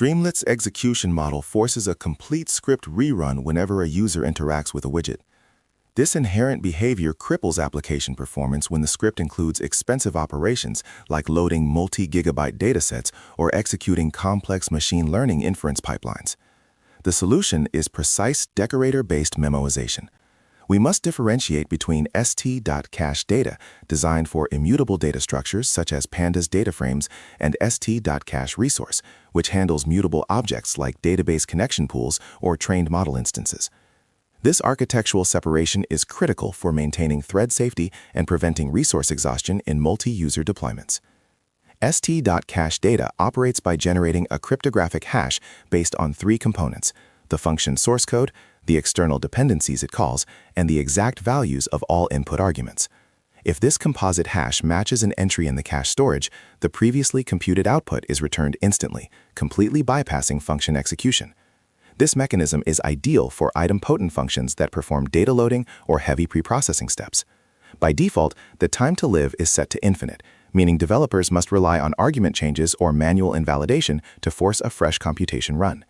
Streamlit's execution model forces a complete script rerun whenever a user interacts with a widget. This inherent behavior cripples application performance when the script includes expensive operations like loading multi-gigabyte datasets or executing complex machine learning inference pipelines. The solution is precise decorator-based memoization. We must differentiate between st.cache data, designed for immutable data structures such as pandas data frames, and st.cache resource, which handles mutable objects like database connection pools or trained model instances. This architectural separation is critical for maintaining thread safety and preventing resource exhaustion in multi-user deployments. st.cache data operates by generating a cryptographic hash based on three components: the function source code, the external dependencies it calls, and the exact values of all input arguments. If this composite hash matches an entry in the cache storage, the previously computed output is returned instantly, completely bypassing function execution. This mechanism is ideal for idempotent functions that perform data loading or heavy preprocessing steps. By default, the time to live is set to infinite, meaning developers must rely on argument changes or manual invalidation to force a fresh computation run.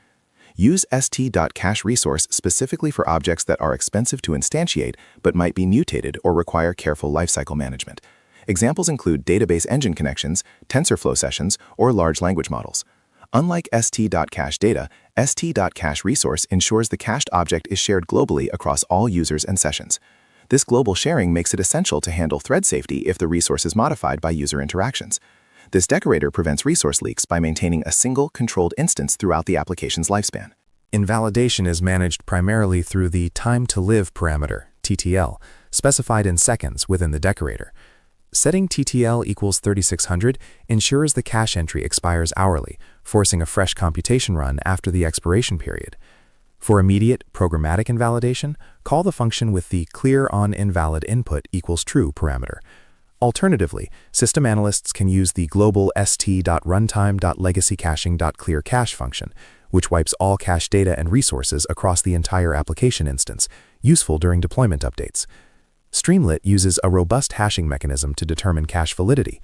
Use st.cache resource specifically for objects that are expensive to instantiate but might be mutated or require careful lifecycle management. Examples include database engine connections, TensorFlow sessions, or large language models. Unlike st.cache data, st.cache resource ensures the cached object is shared globally across all users and sessions. This global sharing makes it essential to handle thread safety if the resource is modified by user interactions. This decorator prevents resource leaks by maintaining a single, controlled instance throughout the application's lifespan. Invalidation is managed primarily through the time-to-live parameter, TTL, specified in seconds within the decorator. Setting TTL equals 3600 ensures the cache entry expires hourly, forcing a fresh computation run after the expiration period. For immediate programmatic invalidation, call the function with the clear-on-invalid-input equals true parameter. Alternatively, system analysts can use the global st.runtime.legacycaching.clearCache function, which wipes all cache data and resources across the entire application instance, useful during deployment updates. Streamlit uses a robust hashing mechanism to determine cache validity.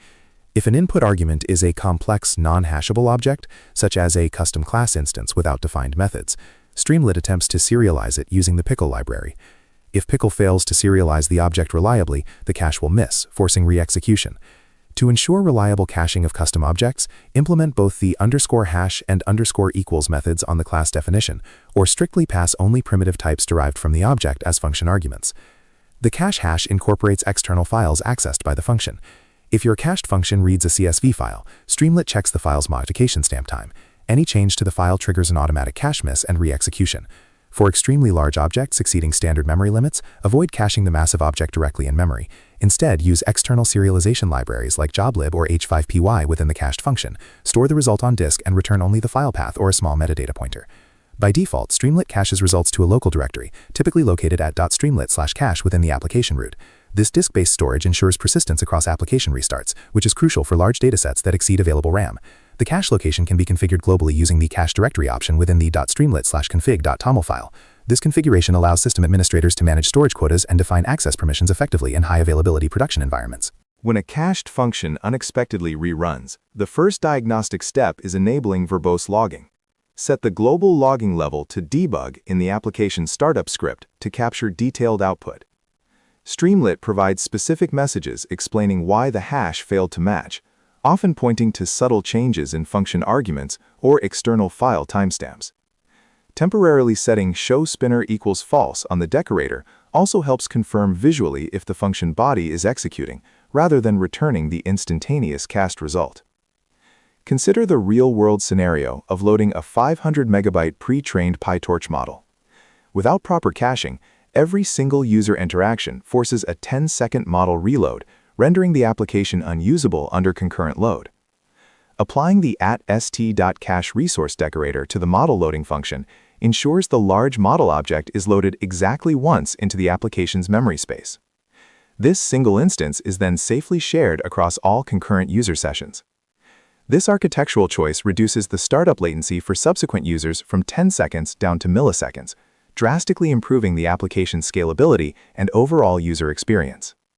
If an input argument is a complex non-hashable object, such as a custom class instance without defined methods, Streamlit attempts to serialize it using the pickle library. If pickle fails to serialize the object reliably, the cache will miss, forcing re-execution. To ensure reliable caching of custom objects, implement both the _hash and _equals methods on the class definition, or strictly pass only primitive types derived from the object as function arguments. The cache hash incorporates external files accessed by the function. If your cached function reads a CSV file, Streamlit checks the file's modification stamp time. Any change to the file triggers an automatic cache miss and re-execution. For extremely large objects exceeding standard memory limits, avoid caching the massive object directly in memory. Instead, use external serialization libraries like joblib or h5py within the cached function, store the result on disk, and return only the file path or a small metadata pointer. By default, Streamlit caches results to a local directory, typically located at .streamlit/cache within the application root. This disk-based storage ensures persistence across application restarts, which is crucial for large datasets that exceed available RAM. The cache location can be configured globally using the cache directory option within the .streamlit/config.toml file. This configuration allows system administrators to manage storage quotas and define access permissions effectively in high-availability production environments. When a cached function unexpectedly reruns, the first diagnostic step is enabling verbose logging. Set the global logging level to debug in the application startup script to capture detailed output. Streamlit provides specific messages explaining why the hash failed to match, often pointing to subtle changes in function arguments or external file timestamps. Temporarily setting showSpinner equals false on the decorator also helps confirm visually if the function body is executing, rather than returning the instantaneous cast result. Consider the real-world scenario of loading a 500 megabyte pre-trained PyTorch model. Without proper caching, every single user interaction forces a 10-second model reload, rendering the application unusable under concurrent load. Applying the @st.cache resource decorator to the model loading function ensures the large model object is loaded exactly once into the application's memory space. This single instance is then safely shared across all concurrent user sessions. This architectural choice reduces the startup latency for subsequent users from 10 seconds down to milliseconds, drastically improving the application's scalability and overall user experience.